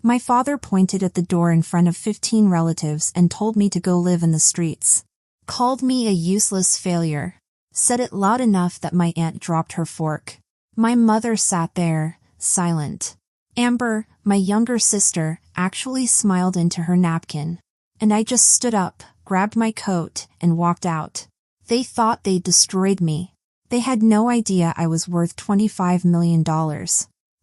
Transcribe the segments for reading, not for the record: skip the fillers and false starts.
My father pointed at the door in front of 15 relatives and told me to go live in the streets. Called me a useless failure. Said it loud enough that my aunt dropped her fork. My mother sat there, silent. Amber, my younger sister, actually smiled into her napkin. And I just stood up, grabbed my coat, and walked out. They thought they'd destroyed me. They had no idea I was worth $25 million.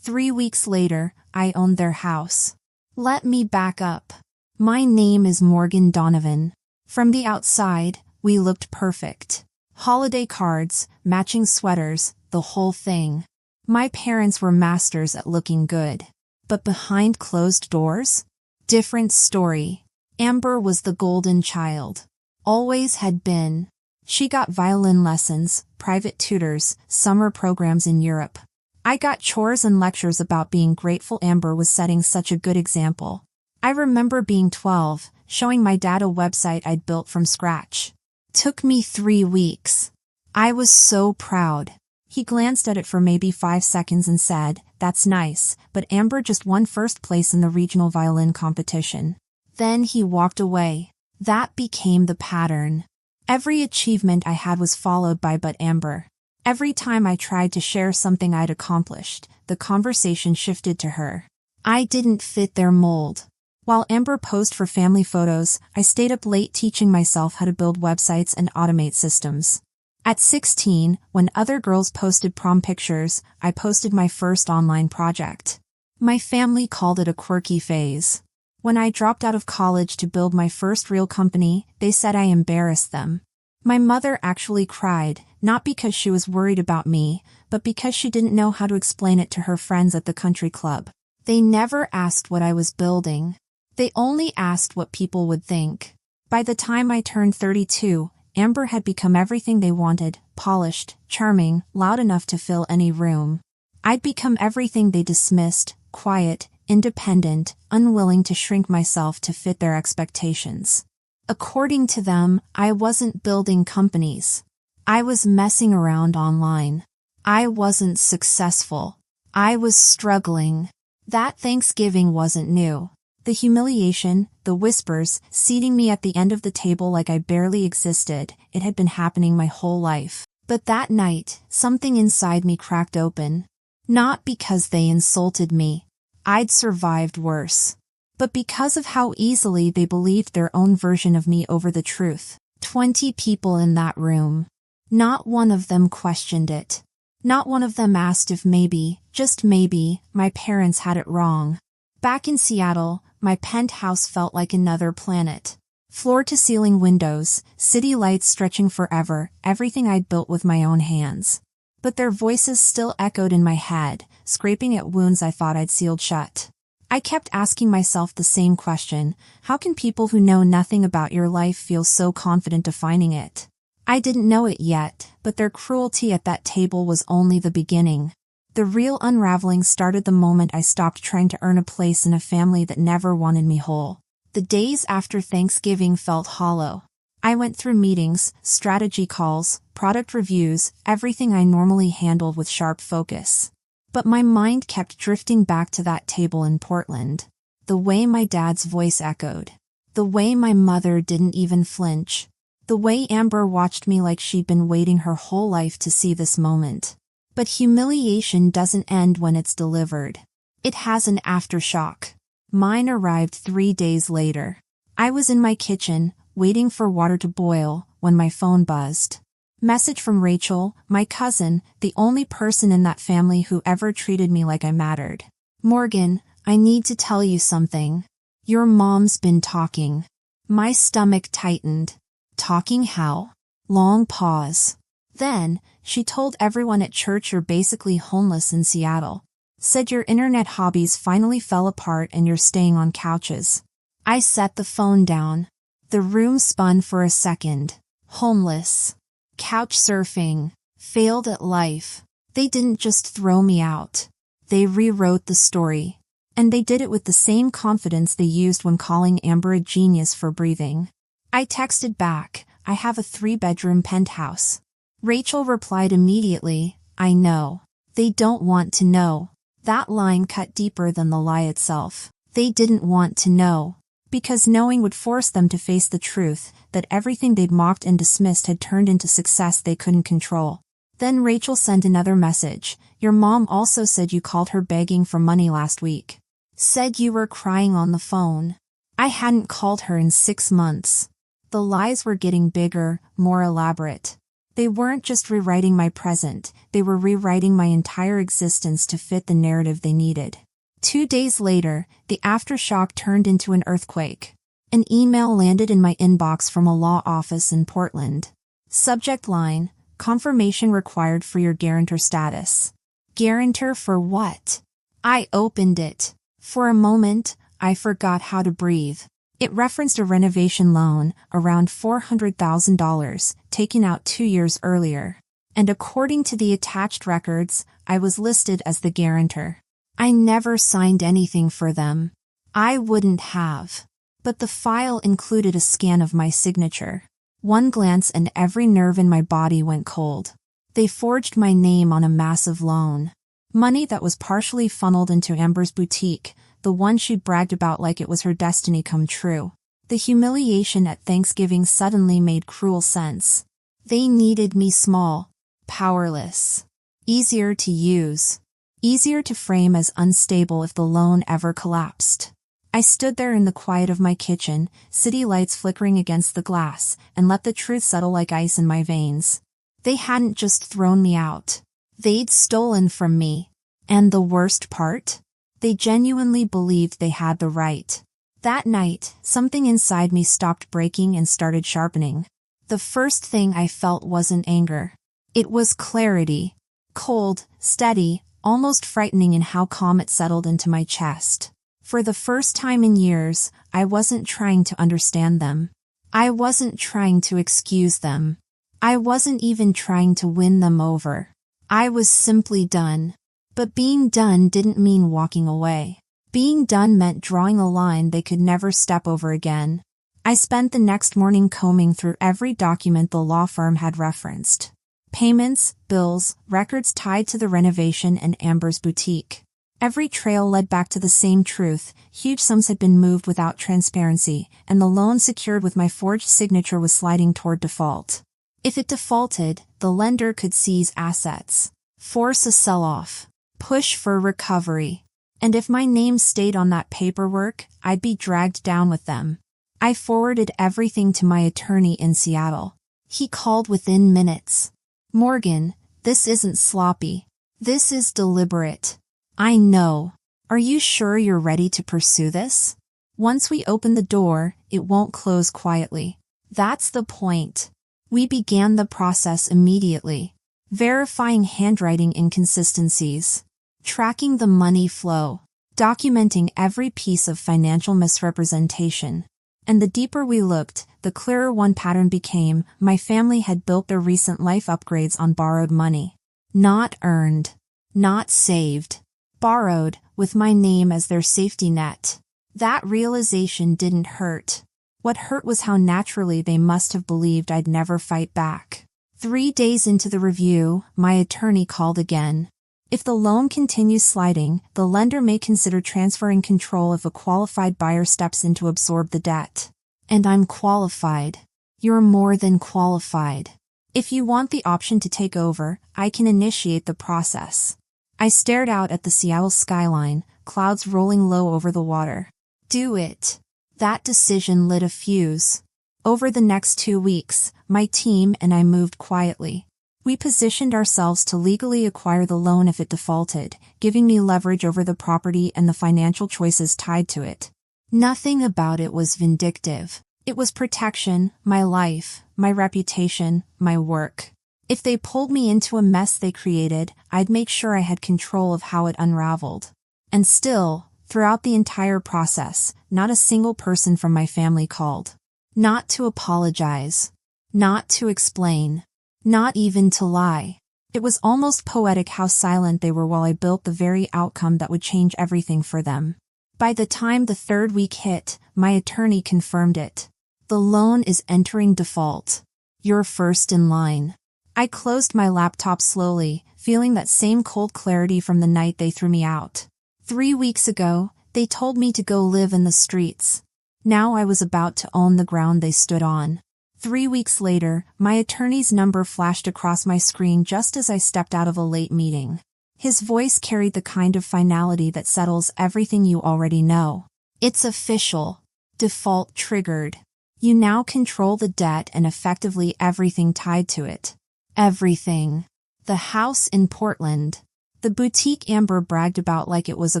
3 weeks later, I owned their house. Let me back up. My name is Morgan Donovan. From the outside, we looked perfect. Holiday cards, matching sweaters, the whole thing. My parents were masters at looking good. But behind closed doors? Different story. Amber was the golden child. Always had been. She got violin lessons, private tutors, summer programs in Europe. I got chores and lectures about being grateful. Amber was setting such a good example. I remember being 12, showing my dad a website I'd built from scratch. Took me 3 weeks. I was so proud. He glanced at it for maybe 5 seconds and said, "That's nice, but Amber just won first place in the regional violin competition." Then he walked away. That became the pattern. Every achievement I had was followed by "but Amber." Every time I tried to share something I'd accomplished, the conversation shifted to her. I didn't fit their mold. While Amber posed for family photos, I stayed up late teaching myself how to build websites and automate systems. At 16, when other girls posted prom pictures, I posted my first online project. My family called it a quirky phase. When I dropped out of college to build my first real company, they said I embarrassed them. My mother actually cried, not because she was worried about me, but because she didn't know how to explain it to her friends at the country club. They never asked what I was building. They only asked what people would think. By the time I turned 32, Amber had become everything they wanted: polished, charming, loud enough to fill any room. I'd become everything they dismissed: quiet, independent, unwilling to shrink myself to fit their expectations. According to them, I wasn't building companies. I was messing around online. I wasn't successful. I was struggling. That Thanksgiving wasn't new. The humiliation, the whispers, seating me at the end of the table like I barely existed, it had been happening my whole life. But that night, something inside me cracked open. Not because they insulted me. I'd survived worse. But because of how easily they believed their own version of me over the truth. 20 people in that room. Not one of them questioned it. Not one of them asked if maybe, just maybe, my parents had it wrong. Back in Seattle, my penthouse felt like another planet. Floor-to-ceiling windows, city lights stretching forever, everything I'd built with my own hands. But their voices still echoed in my head, scraping at wounds I thought I'd sealed shut. I kept asking myself the same question: how can people who know nothing about your life feel so confident defining it? I didn't know it yet, but their cruelty at that table was only the beginning. The real unraveling started the moment I stopped trying to earn a place in a family that never wanted me whole. The days after Thanksgiving felt hollow. I went through meetings, strategy calls, product reviews, everything I normally handled with sharp focus. But my mind kept drifting back to that table in Portland. The way my dad's voice echoed. The way my mother didn't even flinch. The way Amber watched me like she'd been waiting her whole life to see this moment. But humiliation doesn't end when it's delivered. It has an aftershock. Mine arrived 3 days later. I was in my kitchen, waiting for water to boil, when my phone buzzed. Message from Rachel, my cousin, the only person in that family who ever treated me like I mattered. "Morgan, I need to tell you something. Your mom's been talking." My stomach tightened. Talking how? Long pause. Then, she told everyone at church you're basically homeless in Seattle. Said your internet hobbies finally fell apart and you're staying on couches. I set the phone down. The room spun for a second. Homeless. Couch surfing. Failed at life. They didn't just throw me out. They rewrote the story. And they did it with the same confidence they used when calling Amber a genius for breathing. I texted back, "I have a 3-bedroom penthouse." Rachel replied immediately, "I know. They don't want to know." That line cut deeper than the lie itself. They didn't want to know. Because knowing would force them to face the truth that everything they'd mocked and dismissed had turned into success they couldn't control. Then Rachel sent another message. Your mom also said you called her begging for money last week. Said you were crying on the phone. I hadn't called her in 6 months. The lies were getting bigger, more elaborate. They weren't just rewriting my present, they were rewriting my entire existence to fit the narrative they needed. 2 days later, the aftershock turned into an earthquake. An email landed in my inbox from a law office in Portland. Subject line, confirmation required for your guarantor status. Guarantor for what? I opened it. For a moment, I forgot how to breathe. It referenced a renovation loan, around $400,000, taken out 2 years earlier. And according to the attached records, I was listed as the guarantor. I never signed anything for them. I wouldn't have. But the file included a scan of my signature. One glance and every nerve in my body went cold. They forged my name on a massive loan. Money that was partially funneled into Amber's boutique, the one she bragged about like it was her destiny come true. The humiliation at Thanksgiving suddenly made cruel sense. They needed me small, powerless, easier to use. Easier to frame as unstable if the loan ever collapsed. I stood there in the quiet of my kitchen, city lights flickering against the glass, and let the truth settle like ice in my veins. They hadn't just thrown me out. They'd stolen from me. And the worst part? They genuinely believed they had the right. That night, something inside me stopped breaking and started sharpening. The first thing I felt wasn't anger. It was clarity. Cold, steady, almost frightening in how calm it settled into my chest. For the first time in years, I wasn't trying to understand them. I wasn't trying to excuse them. I wasn't even trying to win them over. I was simply done. But being done didn't mean walking away. Being done meant drawing a line they could never step over again. I spent the next morning combing through every document the law firm had referenced. Payments, bills, records tied to the renovation and Amber's boutique. Every trail led back to the same truth. Huge sums had been moved without transparency, and the loan secured with my forged signature was sliding toward default. If it defaulted, the lender could seize assets, force a sell-off, push for recovery. And if my name stayed on that paperwork, I'd be dragged down with them. I forwarded everything to my attorney in Seattle. He called within minutes. Morgan, this isn't sloppy. This is deliberate. I know. Are you sure you're ready to pursue this? Once we open the door, it won't close quietly. That's the point. We began the process immediately. Verifying handwriting inconsistencies. Tracking the money flow. Documenting every piece of financial misrepresentation. And the deeper we looked, the clearer one pattern became. My family had built their recent life upgrades on borrowed money. Not earned. Not saved. Borrowed, with my name as their safety net. That realization didn't hurt. What hurt was how naturally they must have believed I'd never fight back. 3 days into the review, my attorney called again. If the loan continues sliding, the lender may consider transferring control if a qualified buyer steps in to absorb the debt. And I'm qualified. You're more than qualified. If you want the option to take over, I can initiate the process. I stared out at the Seattle skyline, clouds rolling low over the water. Do it. That decision lit a fuse. Over the next 2 weeks, my team and I moved quietly. We positioned ourselves to legally acquire the loan if it defaulted, giving me leverage over the property and the financial choices tied to it. Nothing about it was vindictive. It was protection, my life, my reputation, my work. If they pulled me into a mess they created, I'd make sure I had control of how it unraveled. And still, throughout the entire process, not a single person from my family called. Not to apologize. Not to explain. Not even to lie. It was almost poetic how silent they were while I built the very outcome that would change everything for them. By the time the 3rd week hit, my attorney confirmed it. The loan is entering default. You're first in line. I closed my laptop slowly, feeling that same cold clarity from the night they threw me out. 3 weeks ago, They told me to go live in the streets. Now I was about to own the ground they stood on. 3 weeks later, my attorney's number flashed across my screen just as I stepped out of a late meeting. His voice carried the kind of finality that settles everything you already know. It's official. Default triggered. You now control the debt and effectively everything tied to it. Everything. The house in Portland. The boutique Amber bragged about like it was a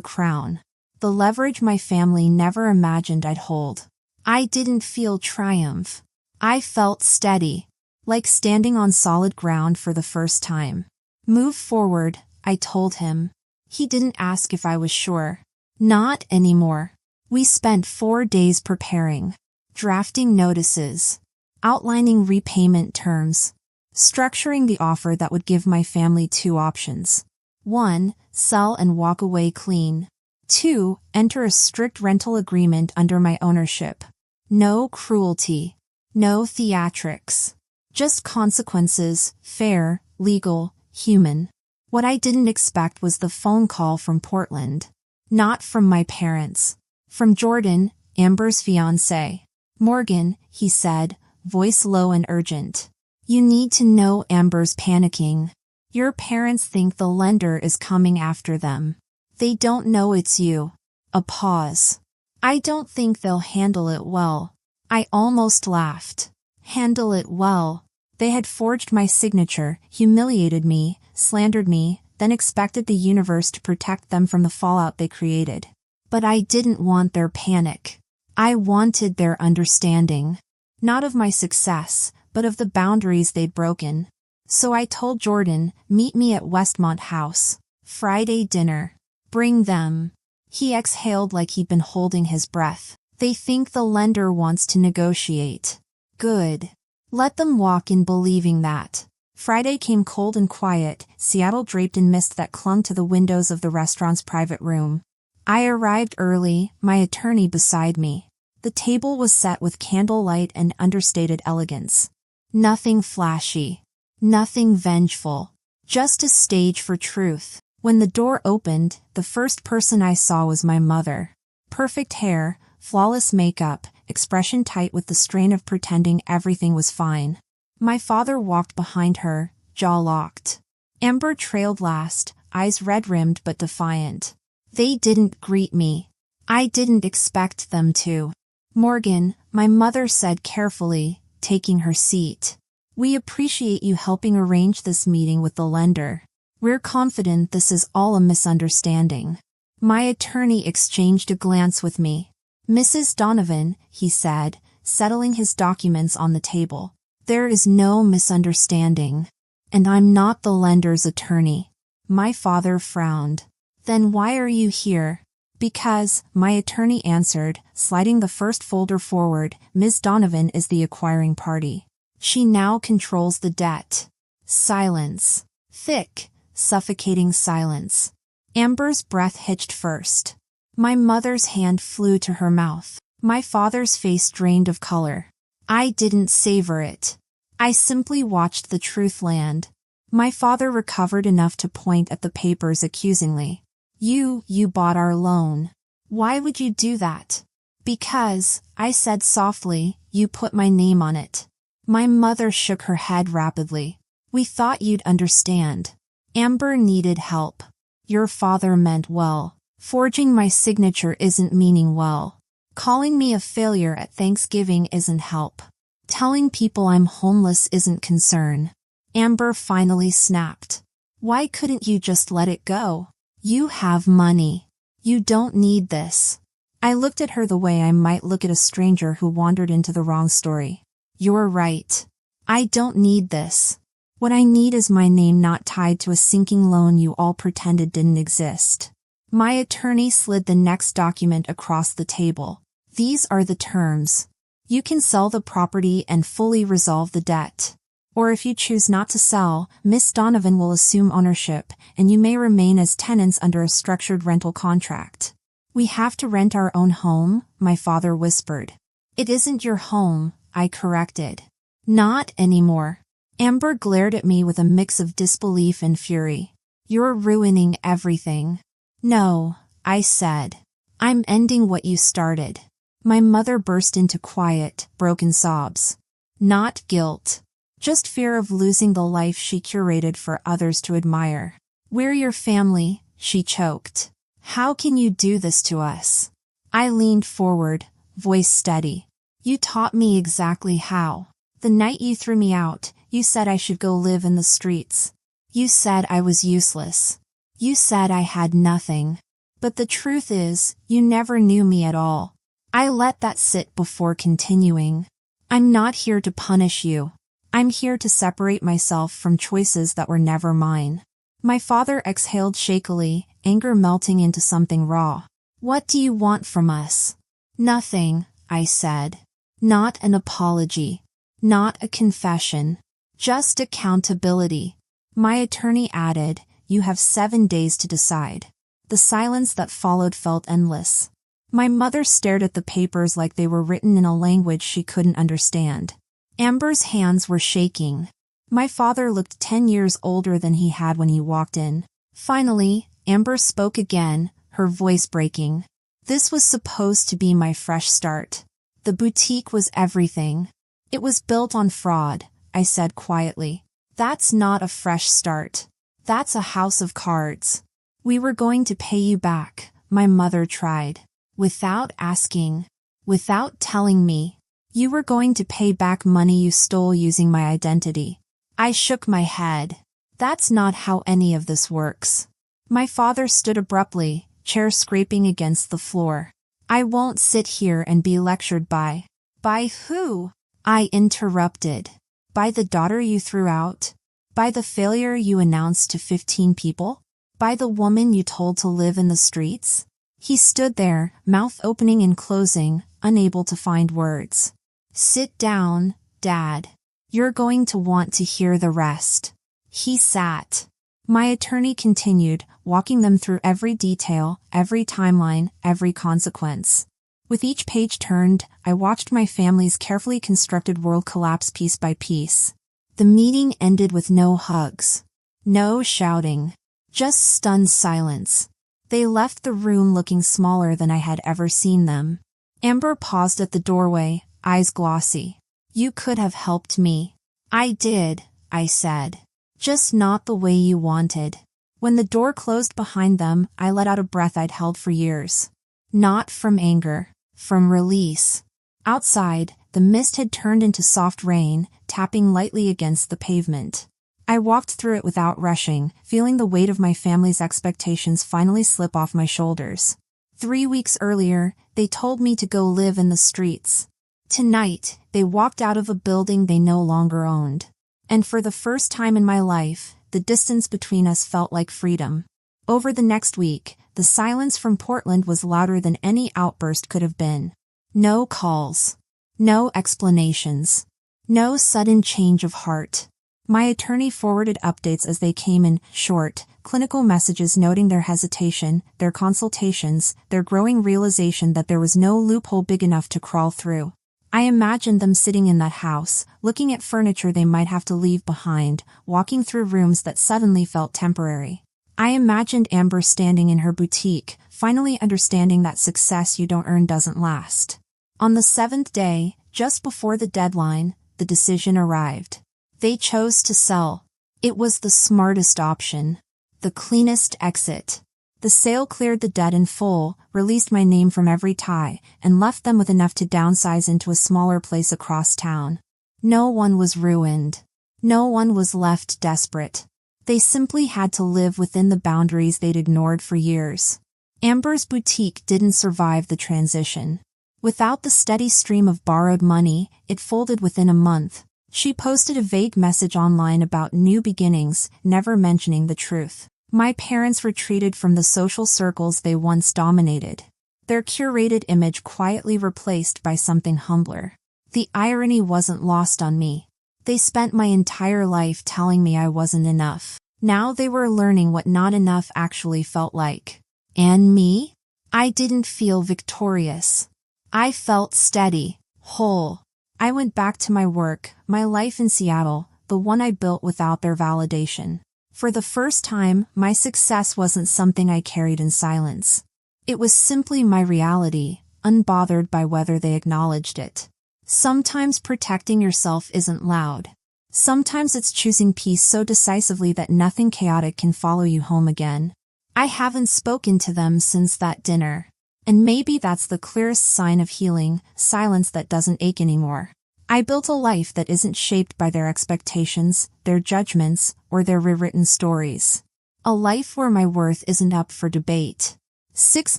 crown. The leverage my family never imagined I'd hold. I didn't feel triumph. I felt steady. Like standing on solid ground for the first time. Move forward, I told him. He didn't ask if I was sure. Not anymore. We spent 4 days preparing. Drafting notices, outlining repayment terms, structuring the offer that would give my family 2 options. 1, sell and walk away clean. 2, enter a strict rental agreement under my ownership. No cruelty. No theatrics. Just consequences, fair, legal, human. What I didn't expect was the phone call from Portland. Not from my parents. From Jordan, Amber's fiancé. Morgan, he said, voice low and urgent. You need to know Amber's panicking. Your parents think the lender is coming after them. They don't know it's you. A pause. I don't think they'll handle it well. I almost laughed. Handle it well. They had forged my signature, humiliated me, slandered me, then expected the universe to protect them from the fallout they created. But I didn't want their panic. I wanted their understanding. Not of my success, but of the boundaries they'd broken. So I told Jordan, meet me at Westmont House. Friday dinner. Bring them. He exhaled like he'd been holding his breath. They think the lender wants to negotiate. Good. Let them walk in believing that. Friday came cold and quiet, Seattle draped in mist that clung to the windows of the restaurant's private room. I arrived early, my attorney beside me. The table was set with candlelight and understated elegance. Nothing flashy. Nothing vengeful. Just a stage for truth. When the door opened, the first person I saw was my mother. Perfect hair, flawless makeup, expression tight with the strain of pretending everything was fine. My father walked behind her, jaw locked. Amber trailed last, eyes red-rimmed but defiant. They didn't greet me. I didn't expect them to. Morgan, my mother said carefully, taking her seat. We appreciate you helping arrange this meeting with the lender. We're confident this is all a misunderstanding. My attorney exchanged a glance with me. Mrs. Donovan, he said, settling his documents on the table. There is no misunderstanding. And I'm not the lender's attorney. My father frowned. Then why are you here? Because, my attorney answered, sliding the first folder forward, Ms. Donovan is the acquiring party. She now controls the debt. Silence. Thick, suffocating silence. Amber's breath hitched first. My mother's hand flew to her mouth. My father's face drained of color. I didn't savor it. I simply watched the truth land. My father recovered enough to point at the papers accusingly. You bought our loan. Why would you do that? Because, I said softly, you put my name on it. My mother shook her head rapidly. We thought you'd understand. Amber needed help. Your father meant well. Forging my signature isn't meaning well. Calling me a failure at Thanksgiving isn't help. Telling people I'm homeless isn't concern. Amber finally snapped. Why couldn't you just let it go? You have money. You don't need this. I looked at her the way I might look at a stranger who wandered into the wrong story. You're right. I don't need this. What I need is my name not tied to a sinking loan you all pretended didn't exist. My attorney slid the next document across the table. These are the terms. You can sell the property and fully resolve the debt. Or if you choose not to sell, Miss Donovan will assume ownership, and you may remain as tenants under a structured rental contract. We have to rent our own home, my father whispered. It isn't your home, I corrected. Not anymore. Amber glared at me with a mix of disbelief and fury. You're ruining everything. No, I said. I'm ending what you started. My mother burst into quiet, broken sobs. Not guilt. Just fear of losing the life she curated for others to admire. We're your family, she choked. How can you do this to us? I leaned forward, voice steady. You taught me exactly how. The night you threw me out, you said I should go live in the streets. You said I was useless. You said I had nothing. But the truth is, you never knew me at all. I let that sit before continuing. I'm not here to punish you. I'm here to separate myself from choices that were never mine. My father exhaled shakily, anger melting into something raw. What do you want from us? Nothing, I said. Not an apology. Not a confession. Just accountability. My attorney added, you have 7 days to decide. The silence that followed felt endless. My mother stared at the papers like they were written in a language she couldn't understand. Amber's hands were shaking. My father looked 10 years older than he had when he walked in. Finally, Amber spoke again, her voice breaking. This was supposed to be my fresh start. The boutique was everything. It was built on fraud, I said quietly. That's not a fresh start. That's a house of cards. We were going to pay you back, my mother tried. Without asking. Without telling me. You were going to pay back money you stole using my identity. I shook my head. That's not how any of this works. My father stood abruptly, chair scraping against the floor. I won't sit here and be lectured by. By who? I interrupted. By the daughter you threw out? By the failure you announced to 15 people? By the woman you told to live in the streets? He stood there, mouth opening and closing, unable to find words. Sit down, Dad. You're going to want to hear the rest. He sat. My attorney continued, walking them through every detail, every timeline, every consequence. With each page turned, I watched my family's carefully constructed world collapse piece by piece. The meeting ended with no hugs. No shouting. Just stunned silence. They left the room looking smaller than I had ever seen them. Amber paused at the doorway, eyes glossy. You could have helped me. I did, I said. Just not the way you wanted. When the door closed behind them, I let out a breath I'd held for years. Not from anger, from release. Outside, the mist had turned into soft rain, tapping lightly against the pavement. I walked through it without rushing, feeling the weight of my family's expectations finally slip off my shoulders. 3 weeks earlier, they told me to go live in the streets. Tonight, they walked out of a building they no longer owned. And for the first time in my life, the distance between us felt like freedom. Over the next week, the silence from Portland was louder than any outburst could have been. No calls. No explanations. No sudden change of heart. My attorney forwarded updates as they came in, short, clinical messages noting their hesitation, their consultations, their growing realization that there was no loophole big enough to crawl through. I imagined them sitting in that house, looking at furniture they might have to leave behind, walking through rooms that suddenly felt temporary. I imagined Amber standing in her boutique, finally understanding that success you don't earn doesn't last. On the 7th day, just before the deadline, the decision arrived. They chose to sell. It was the smartest option. The cleanest exit. The sale cleared the debt in full, released my name from every tie, and left them with enough to downsize into a smaller place across town. No one was ruined. No one was left desperate. They simply had to live within the boundaries they'd ignored for years. Amber's boutique didn't survive the transition. Without the steady stream of borrowed money, it folded within a month. She posted a vague message online about new beginnings, never mentioning the truth. My parents retreated from the social circles they once dominated. Their curated image quietly replaced by something humbler. The irony wasn't lost on me. They spent my entire life telling me I wasn't enough. Now they were learning what not enough actually felt like. And me? I didn't feel victorious. I felt steady, whole. I went back to my work, my life in Seattle, the one I built without their validation. For the first time, my success wasn't something I carried in silence. It was simply my reality, unbothered by whether they acknowledged it. Sometimes protecting yourself isn't loud. Sometimes it's choosing peace so decisively that nothing chaotic can follow you home again. I haven't spoken to them since that dinner. And maybe that's the clearest sign of healing, silence that doesn't ache anymore. I built a life that isn't shaped by their expectations, their judgments, or their rewritten stories. A life where my worth isn't up for debate. 6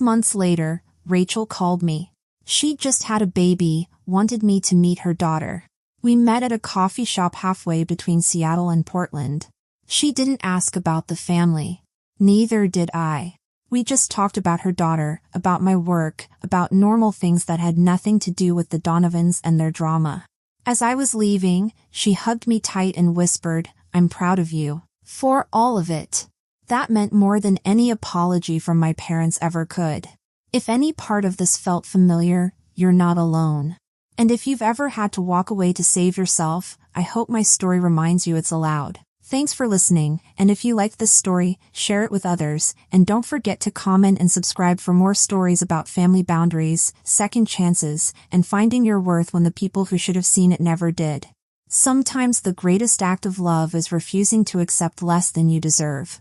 months later, Rachel called me. She'd just had a baby, wanted me to meet her daughter. We met at a coffee shop halfway between Seattle and Portland. She didn't ask about the family. Neither did I. We just talked about her daughter, about my work, about normal things that had nothing to do with the Donovans and their drama. As I was leaving, she hugged me tight and whispered, "I'm proud of you. For all of it." That meant more than any apology from my parents ever could. If any part of this felt familiar, you're not alone. And if you've ever had to walk away to save yourself, I hope my story reminds you it's allowed. Thanks for listening, and if you like this story, share it with others, and don't forget to comment and subscribe for more stories about family boundaries, second chances, and finding your worth when the people who should have seen it never did. Sometimes the greatest act of love is refusing to accept less than you deserve.